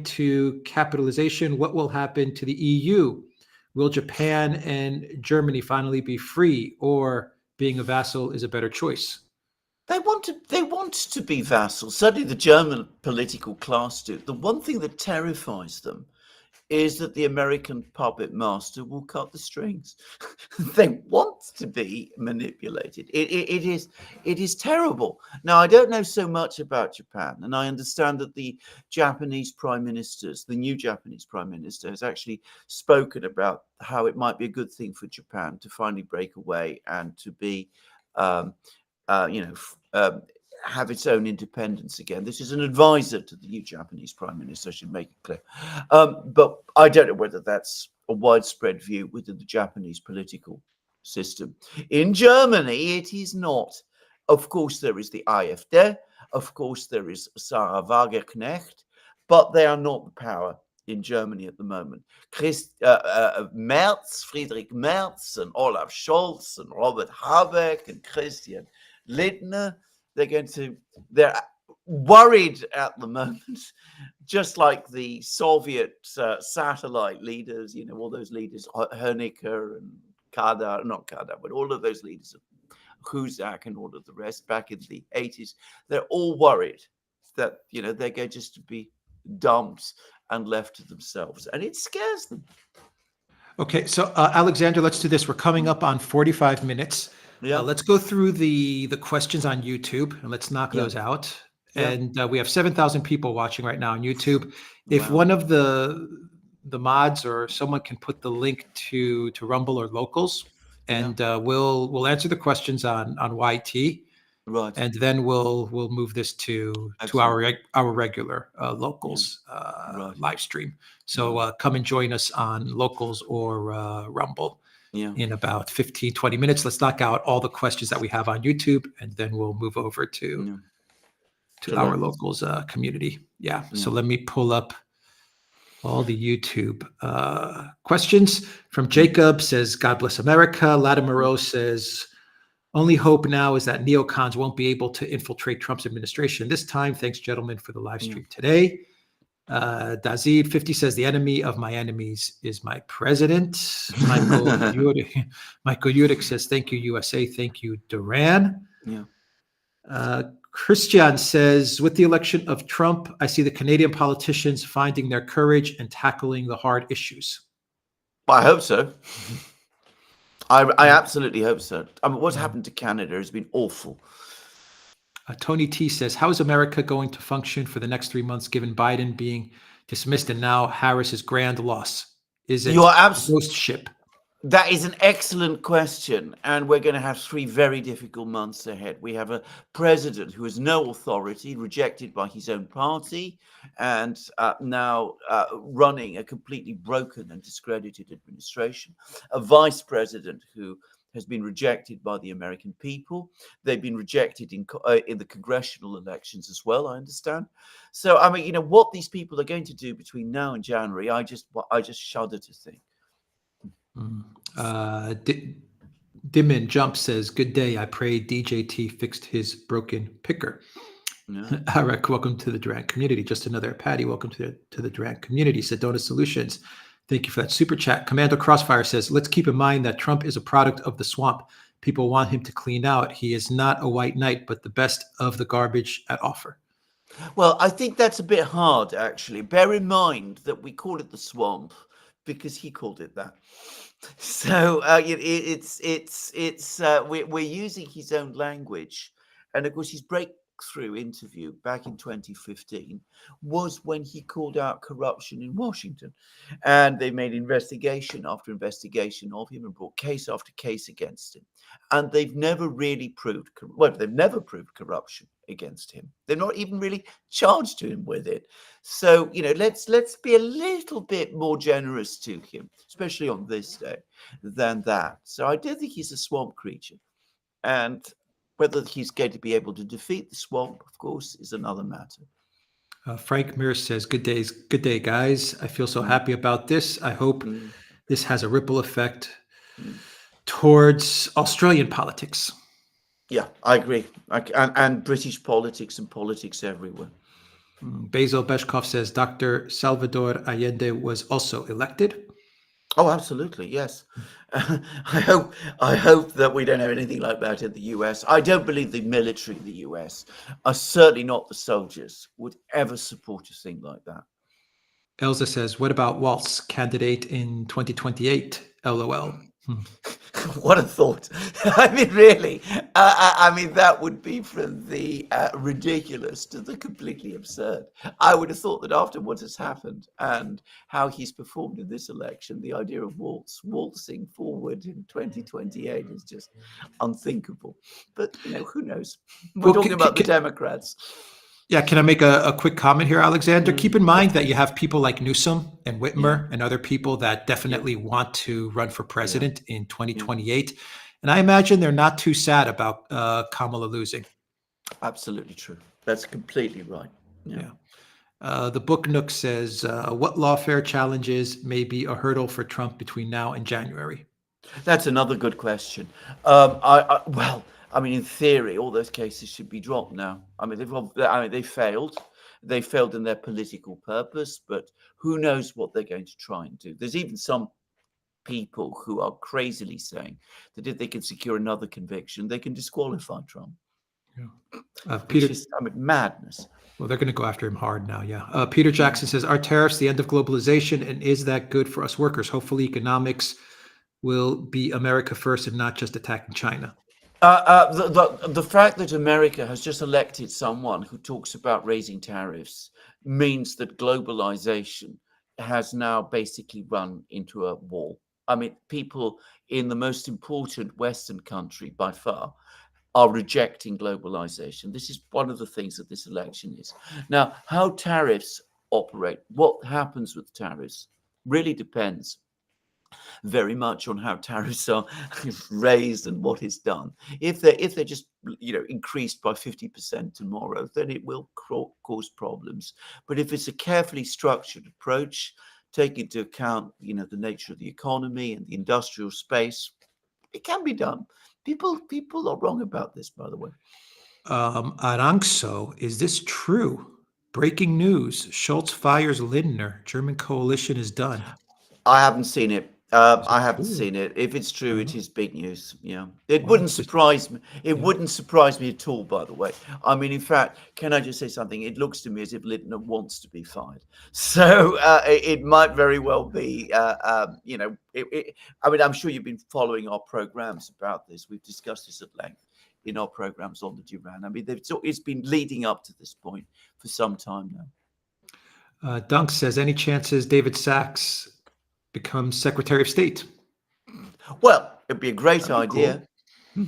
to capitalization. What will happen to the EU? Will Japan and Germany finally be free, or being a vassal is a better choice? They want to be vassals. Certainly the German political class do. The one thing that terrifies them is that the American puppet master will cut the strings. They want to be manipulated. It is terrible. Now, I don't know so much about Japan, and I understand that the new Japanese prime minister has actually spoken about how it might be a good thing for Japan to finally break away and to be, have its own independence again. This is an advisor to the new Japanese prime minister, I should make it clear. But I don't know whether that's a widespread view within the Japanese political system. In Germany, it is not. Of course, there is the AfD. Of course, there is Sarah Wagenknecht, but they are not the power in Germany at the moment. Merz, Friedrich Merz, and Olaf Scholz, and Robert Habeck, and Christian Lindner, they're worried at the moment, just like the Soviet satellite leaders, all those leaders, Honecker and not Kadar, but all of those leaders, Huzak and all of the rest back in the 80s, they're all worried that, they're going just to be dumped and left to themselves. And it scares them. Okay, so Alexander, let's do this. We're coming up on 45 minutes. Yeah. Let's go through the questions on YouTube and let's knock those out. Yeah. And we have 7,000 people watching right now on YouTube. If Wow. one of the mods or someone can put the link to Rumble or Locals, and we'll answer the questions on YT. Right. And then we'll move this to our regular Locals live stream. So come and join us on Locals or Rumble in about 15, 20 minutes. Let's knock out all the questions that we have on YouTube, and then we'll move over to our Locals community. Yeah. So let me pull up all the YouTube questions. From Jacob says, God bless America. Latimer says, only hope now is that neocons won't be able to infiltrate Trump's administration this time. Thanks, gentlemen, for the live stream today. Dazid 50 says, the enemy of my enemies is my president. Michael Yurik says, thank you, USA. Thank you, Duran. Christian says, with the election of Trump, I see the Canadian politicians finding their courage and tackling the hard issues. I hope so. I absolutely hope so. I mean, what's happened to Canada has been awful. Tony T says, how is America going to function for the next 3 months given Biden being dismissed and now Harris's grand loss? Is it a ghost ship? That is an excellent question, and we're going to have 3 very difficult months ahead. We have a president who has no authority, rejected by his own party, and now running a completely broken and discredited administration. A vice president who has been rejected by the American people. They've been rejected in the congressional elections as well, I understand. So, I mean, what these people are going to do between now and January, I just shudder to think. Dimin Jump says, good day. I pray DJT fixed his broken picker. Yeah. Arak, welcome to the Durant community. Just another Patty, welcome to the Durant community. Sedona Solutions, thank you for that super chat. Commando Crossfire says, let's keep in mind that Trump is a product of the swamp. People want him to clean out. He is not a white knight, but the best of the garbage at offer. Well, I think that's a bit hard, actually. Bear in mind that we call it the swamp because he called it that. So we're using his own language, and of course his breakthrough interview back in 2015 was when he called out corruption in Washington, and they made investigation after investigation of him and brought case after case against him, and they've never proved corruption against him. They're not even really charged him with it. So, let's be a little bit more generous to him, especially on this day, than that. So I do think he's a swamp creature. And whether he's going to be able to defeat the swamp, of course, is another matter. Frank Mears says, good day, guys. I feel so happy about this. I hope this has a ripple effect towards Australian politics. Yeah, I agree. And British politics and politics everywhere. Basil Beshkov says Dr. Salvador Allende was also elected. Oh, absolutely, yes. I hope that we don't have anything like that in the US. I don't believe the military in the US, certainly not the soldiers, would ever support a thing like that. Elsa says, what about Waltz, candidate in 2028? LOL. What a thought. I mean, really, I mean, that would be from the ridiculous to the completely absurd. I would have thought that after what has happened and how he's performed in this election, the idea of waltzing forward in 2028 is just unthinkable. But, who knows? We're talking about the Democrats. Yeah, can I make a quick comment here, Alexander? Keep in mind that you have people like Newsom and Whitmer and other people that definitely want to run for president in 2028. And I imagine they're not too sad about Kamala losing. Absolutely true. That's completely right. Yeah. The Book Nook says, what lawfare challenges may be a hurdle for Trump between now and January? That's another good question. I mean, in theory, all those cases should be dropped now. I mean, they failed. They failed in their political purpose, but who knows what they're going to try and do. There's even some people who are crazily saying that if they can secure another conviction, they can disqualify Trump. Peter, which is, madness. Well, they're going to go after him hard now, yeah. Peter Jackson says, are tariffs the end of globalization, and is that good for us workers? Hopefully economics will be America first and not just attacking China. The fact that America has just elected someone who talks about raising tariffs means that globalization has now basically run into a wall. I mean, people in the most important Western country by far are rejecting globalization. This is one of the things that this election is. Now, how tariffs operate, what happens with tariffs, really depends very much on how tariffs are raised and what is done. If they're just increased by 50% tomorrow, then it will cause problems. But if it's a carefully structured approach, take into account the nature of the economy and the industrial space, it can be done. People are wrong about this, by the way. Arangso, is this true? Breaking news: Schultz fires Lindner. German coalition is done. I haven't seen it. I haven't True. seen it. If it's true, it is big news. Yeah, it Wow. wouldn't surprise me. It Yeah. wouldn't surprise me at all. By the way, I mean, in fact, can I just say something? It looks to me as if Lindner wants to be fired. So it might very well be. I mean, I'm sure you've been following our programs about this. We've discussed this at length in our programs on the Duran. I mean, it's been leading up to this point for some time now. Dunk says, any chances David Sachs becomes Secretary of State? Well, it'd be a great That'd be idea. cool.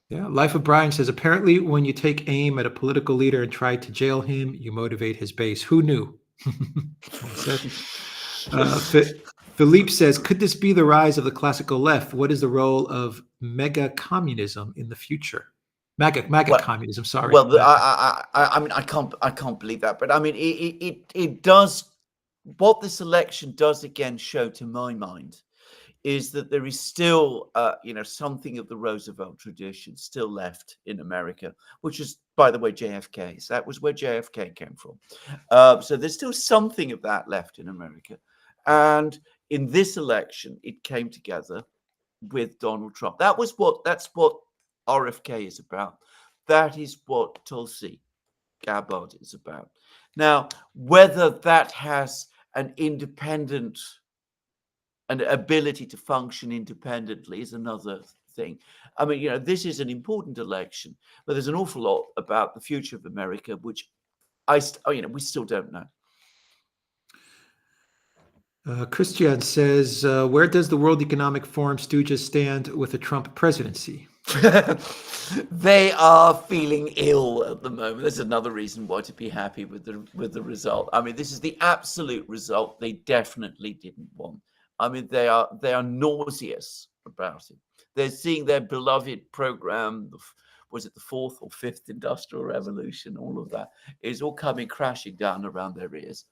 Yeah. Life of Brian says, apparently when you take aim at a political leader and try to jail him, you motivate his base. Who knew? Well said. Philippe says, could this be the rise of the classical left? What is the role of mega communism in the future? MAGA Well, communism, sorry. Well, MAGA. I mean, I can't believe that, but I mean, it does. What this election does again show, to my mind, is that there is still, something of the Roosevelt tradition still left in America, which is, by the way, JFK's. That was where JFK came from. So there's still something of that left in America, and in this election, it came together with Donald Trump. That's what RFK is about. That is what Tulsi Gabbard is about. Now, whether that has an ability to function independently is another thing. I mean, this is an important election, but there's an awful lot about the future of America, which we still don't know. Christian says, where does the World Economic Forum stooges stand with the Trump presidency? They are feeling ill at the moment. There's another reason why to be happy with the result. I mean, this is the absolute result they definitely didn't want. I mean, they are nauseous about it. They're seeing their beloved program, was it the fourth or fifth industrial revolution? All of that is all coming crashing down around their ears.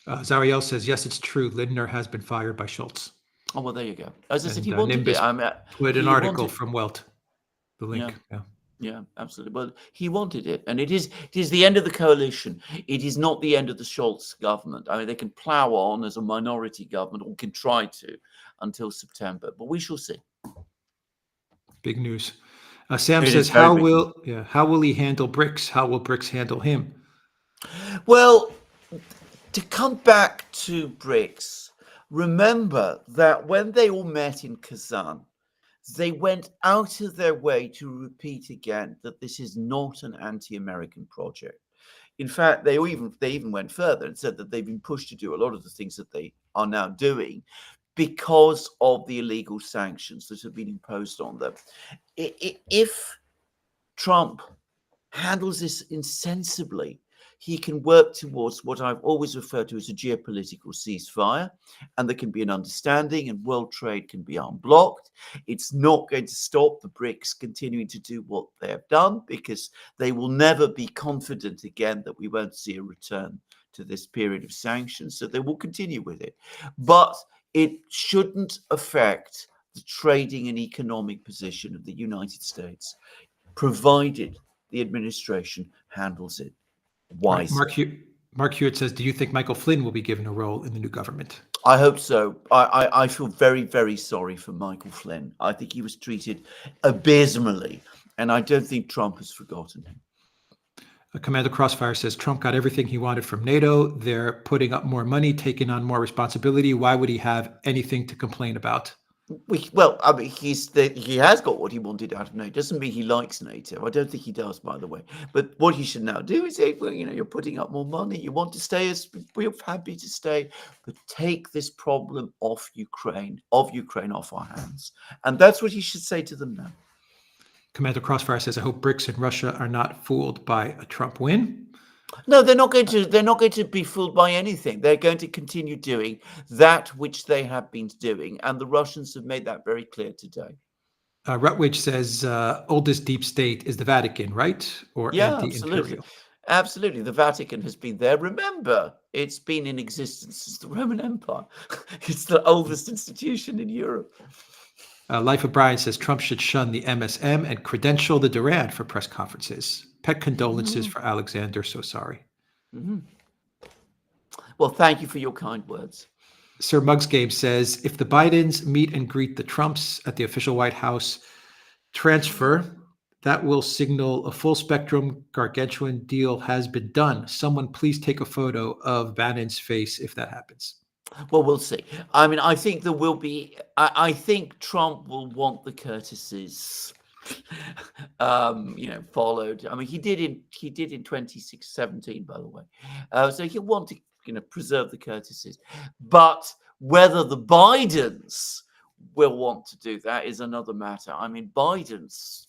Zariel says, yes, it's true. Lindner has been fired by Schultz. Oh, well, there you go. As I said, he And wanted Nimbus it. put an article from Welt, the link. Yeah, absolutely. Well, he wanted it, and it is the end of the coalition. It is not the end of the Schultz government. I mean, they can plow on as a minority government, or can try to, until September. But we shall see. Big news. Sam says, how will he handle BRICS? How will BRICS handle him? Well, to come back to BRICS, remember that when they all met in Kazan, they went out of their way to repeat again that this is not an anti-American project. In fact, they even went further and said that they've been pushed to do a lot of the things that they are now doing because of the illegal sanctions that have been imposed on them. If Trump handles this insensibly, he can work towards what I've always referred to as a geopolitical ceasefire, and there can be an understanding and world trade can be unblocked. It's not going to stop the BRICS continuing to do what they have done, because they will never be confident again that we won't see a return to this period of sanctions. So they will continue with it. But it shouldn't affect the trading and economic position of the United States, provided the administration handles it wisely. Right. Mark Hewitt says, do you think Michael Flynn will be given a role in the new government? I hope so. I feel very, very sorry for Michael Flynn. I think he was treated abysmally, and I don't think Trump has forgotten him. Commander Crossfire says, Trump got everything he wanted from NATO. They're putting up more money, taking on more responsibility. Why would he have anything to complain about? Well, I mean, he has got what he wanted out of NATO. Doesn't mean he likes NATO. I don't think he does, by the way. But what he should now do is say, well, you're putting up more money. You want to stay, we're happy to stay, but take this problem off Ukraine off our hands. And that's what he should say to them now. Commander Crossfire says, I hope BRICS and Russia are not fooled by a Trump win. No, they're not going to be fooled by anything. They're going to continue doing that which they have been doing, and the Russians have made that very clear today. Rutwidge says, oldest deep state is the Vatican, right? Or anti-imperial? Absolutely. The Vatican has been there. Remember, it's been in existence since the Roman Empire. It's the oldest institution in Europe. Life of Brian says, Trump should shun the MSM and credential the Durand for press conferences. Pet condolences for Alexander. So sorry. Well, thank you for your kind words. Sir Muggs Game says, if the Bidens meet and greet the Trumps at the official White House transfer, that will signal a full spectrum gargantuan deal has been done. Someone please take a photo of Bannon's face if that happens. Well, we'll see. I mean, I think there will be. I think Trump will want the courtesies, followed. I mean, he did in 2017, by the way. So he'll want to, preserve the courtesies. But whether the Bidens will want to do that is another matter. I mean, Biden's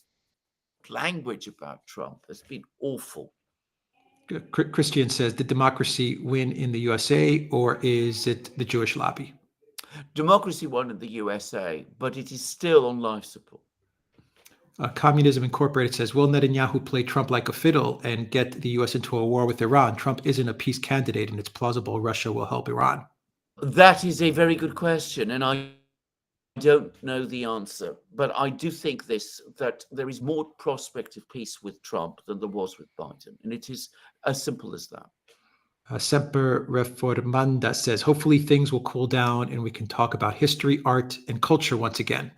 language about Trump has been awful. Christian says, did democracy win in the USA or is it the Jewish lobby? Democracy won in the USA, but it is still on life support. Communism Incorporated says, will Netanyahu play Trump like a fiddle and get the U.S. into a war with Iran? Trump isn't a peace candidate, and it's plausible Russia will help Iran. That is a very good question, and I don't know the answer. But I do think that there is more prospect of peace with Trump than there was with Biden, and it is as simple as that. Semper Reformanda says, hopefully things will cool down and we can talk about history, art, and culture once again.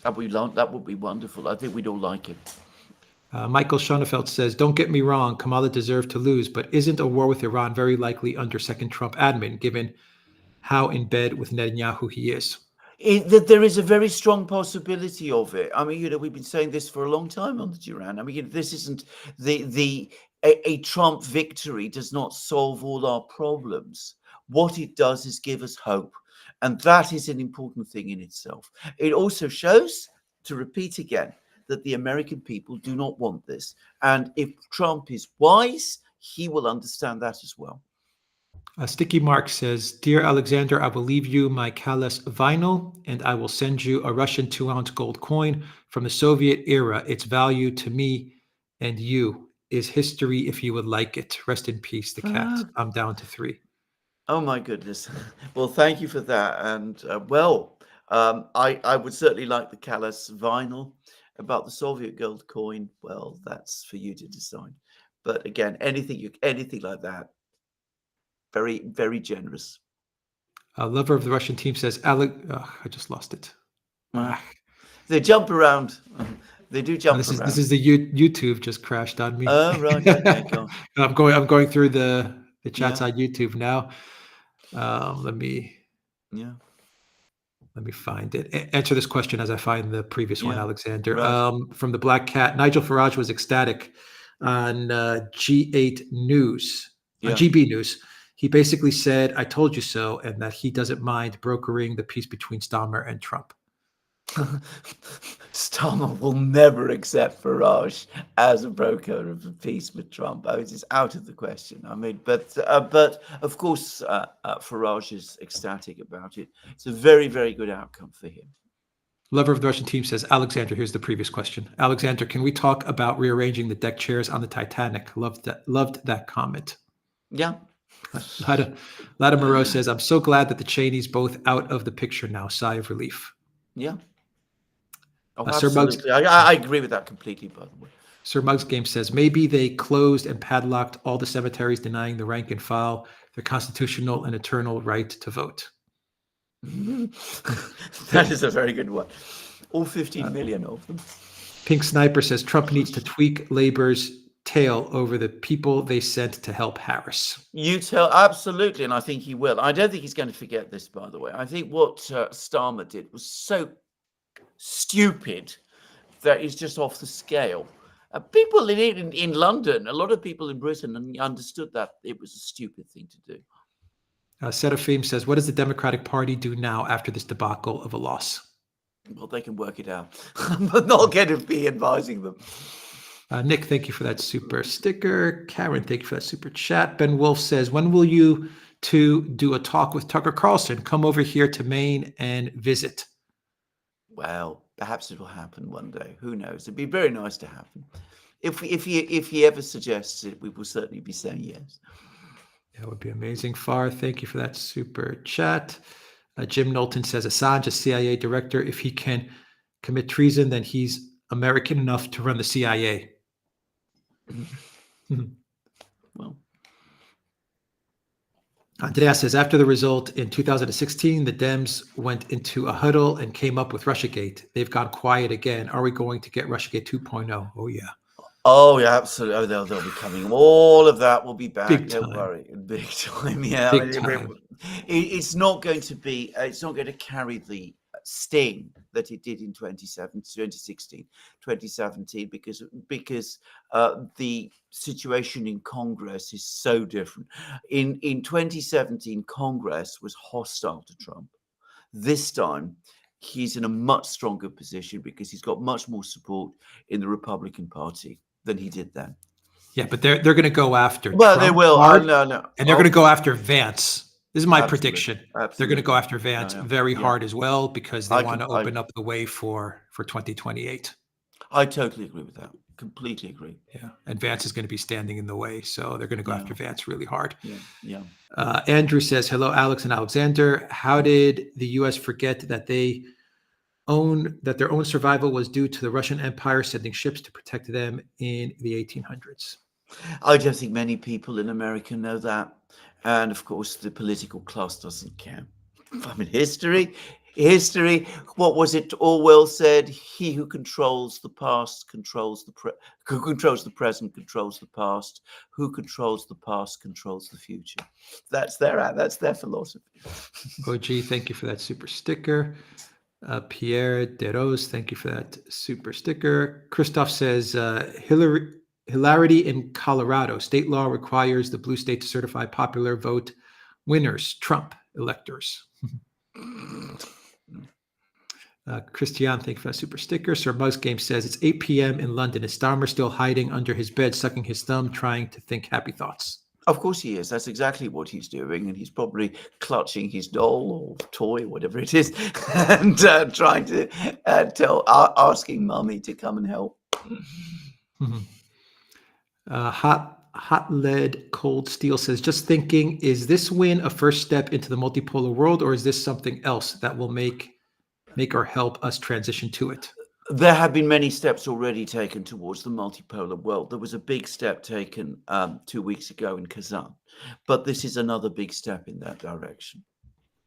That would be wonderful. I think we'd all like it. Michael Schonefeld says, don't get me wrong, Kamala deserved to lose, but isn't a war with Iran very likely under second Trump admin, given how in bed with Netanyahu he is? There is a very strong possibility of it. I mean, we've been saying this for a long time on the Duran. I mean, this isn't a Trump victory does not solve all our problems. What it does is give us hope. And that is an important thing in itself. It also shows, to repeat again, that the American people do not want this. And if Trump is wise, he will understand that as well. Sticky Mark says, dear Alexander, I will leave you my Kalas vinyl and I will send you a Russian 2-ounce gold coin from the Soviet era. Its value to me and you is history if you would like it. Rest in peace, the cat. I'm down to 3. Oh, my goodness. Well, thank you for that. And I would certainly like the Kalas vinyl. About the Soviet gold coin, well, that's for you to decide. But again, anything like that, very, very generous. Lover of the Russian team says, I just lost it. They jump around. They do jump around. This is the YouTube just crashed on me. Oh, right. Okay, go on. I'm going through the chats on YouTube now. Let me find it. Answer this question as I find the previous one, Alexander. Right. From the Black Cat, Nigel Farage was ecstatic on G8 News, on GB News. He basically said, I told you so, and that he doesn't mind brokering the peace between Starmer and Trump. Starmer will never accept Farage as a broker of peace with Trump. It is out of the question. I mean, but of course, Farage is ecstatic about it. It's a very, very good outcome for him. Lover of the Russian team says, Alexander, here's the previous question. Alexander, can we talk about rearranging the deck chairs on the Titanic? Loved that comment. Yeah. Lada Moreau says, I'm so glad that the Cheneys both out of the picture now. Sigh of relief. Yeah. Oh, absolutely. I agree with that completely, by the way. Sir Muggs Game says, maybe they closed and padlocked all the cemeteries, denying the rank and file their constitutional and eternal right to vote. That is a very good one. All 15 million of them. Pink Sniper says, Trump needs to tweak Labor's tail over the people they sent to help Harris. Absolutely, and I think he will. I don't think he's going to forget this, by the way. I think what Starmer did was so stupid that is just off the scale. People in London, a lot of people in Britain understood that it was a stupid thing to do. Seraphim says, what does the Democratic Party do now after this debacle of a loss? Well, they can work it out. I'm not going to be advising them. Nick, thank you for that super sticker. Karen, thank you for that super chat. Ben Wolf says, when will you two do a talk with Tucker Carlson? Come over here to Maine and visit. Well, perhaps it will happen one day. Who knows? It'd be very nice to happen. If he ever suggests it, we will certainly be saying yes. That would be amazing. Far, thank you for that super chat. Jim Knowlton says, Assange, a CIA director, if he can commit treason, then he's American enough to run the CIA. Well, Andreas says, after the result in 2016, the Dems went into a huddle and came up with Russiagate. They've gone quiet again. Are we going to get Russiagate 2.0? Oh, yeah. Oh yeah, absolutely. Oh, they'll be coming. All of that will be back. Big Don't time. worry. Big time. Yeah. Big time. It's not going to be. It's not going to carry the sting that it did in 2016, 2017, because the situation in Congress is so different. In 2017, Congress was hostile to Trump. This time, he's in a much stronger position because he's got much more support in the Republican Party than he did then. Yeah, but they're going to go after Well, Trump they will. hard, No. and they're going to go after Vance. This is my Absolutely. prediction. Absolutely. They're going to go after Vance very hard as well because they want to open up the way for 2028. I totally agree with that. Completely agree. Yeah, and Vance is going to be standing in the way, so they're going to go after Vance really hard. Yeah. Andrew says, hello, Alex and Alexander. How did the U.S. forget that their own survival was due to the Russian Empire sending ships to protect them in the 1800s? I don't think many people in America know that. And of course, the political class doesn't care. I mean, history, what was it Orwell said? He who controls the past controls who controls the present controls the past. Who controls the past controls the future. That's their philosophy. OG, thank you for that super sticker. Pierre Derose, thank you for that super sticker. Christoph says, hilarity in Colorado. State law requires the blue state to certify popular vote winners, Trump electors. Christian, thank you for that super sticker. Sir Mugs Game says, it's 8 p.m. in London. Is Starmer still hiding under his bed, sucking his thumb, trying to think happy thoughts? Of course he is. That's exactly what he's doing. And he's probably clutching his doll or toy, whatever it is, and trying to asking Mummy to come and help. Hot lead cold steel says, just thinking, is this win a first step into the multipolar world, or is this something else that will make or help us transition to it? There have been many steps already taken towards the multipolar world. There was a big step taken 2 weeks ago in Kazan, but this is another big step in that direction.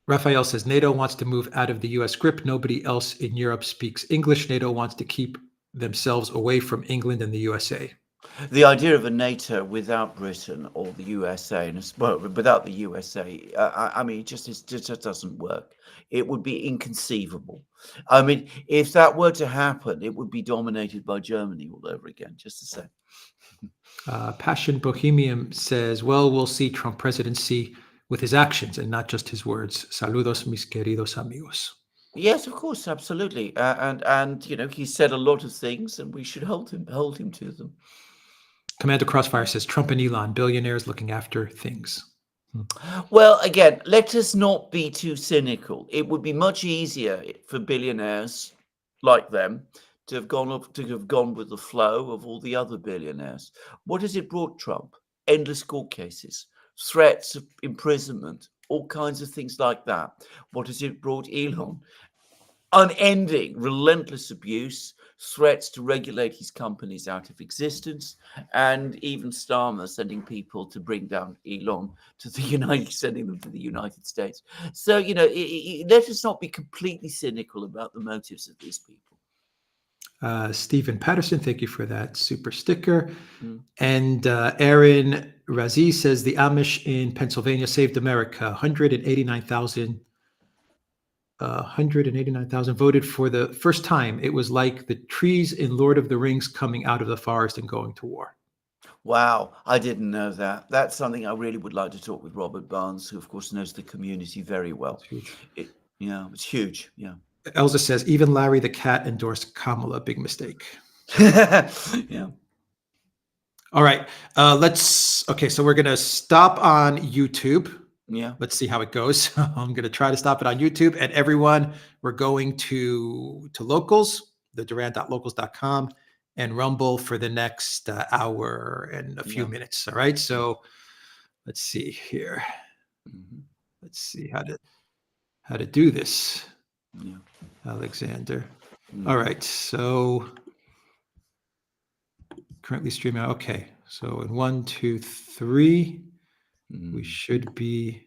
Raphael says, NATO wants to move out of the US grip. Nobody else in Europe speaks English. NATO wants to keep themselves away from England and the USA. The idea of a NATO without Britain or the USA, and without the USA, I mean, it just doesn't work. It would be inconceivable. I mean, if that were to happen, it would be dominated by Germany all over again, just to say. Passion Bohemian says, well, we'll see Trump presidency with his actions and not just his words. Saludos, mis queridos amigos. Yes, of course, absolutely. And you know, he said a lot of things, and we should hold him to them. Commander Crossfire says, Trump and Elon, billionaires looking after things. Well, again, let us not be too cynical. It would be much easier for billionaires like them to have gone with the flow of all the other billionaires. What has it brought Trump? Endless court cases, threats of imprisonment, all kinds of things like that. What has it brought Elon? Unending, relentless abuse, threats to regulate his companies out of existence, and even Starmer sending people to bring down Elon sending them to the United States. So, you know, let us not be completely cynical about the motives of these people. Stephen Patterson, thank you for that super sticker. And Aaron Razi says, the Amish in Pennsylvania saved America. 189,000 voted for the first time. It was like the trees in Lord of the Rings coming out of the forest and going to war. Wow, I didn't know that. That's something I really would like to talk with Robert Barnes, who of course knows the community very well. It's huge. It's huge. Yeah. Elsa says, even Larry the cat endorsed Kamala. Big mistake. Yeah. All right. So we're going to stop on YouTube. Yeah. Let's see how it goes. I'm going to try to stop it on YouTube. And everyone, we're going to Locals, the Duran.locals.com, and Rumble for the next hour and a few minutes. All right. So let's see here. Let's see how to do this. Yeah. Alexander. All right. So currently streaming. Okay. So in 1, 2, 3, we should be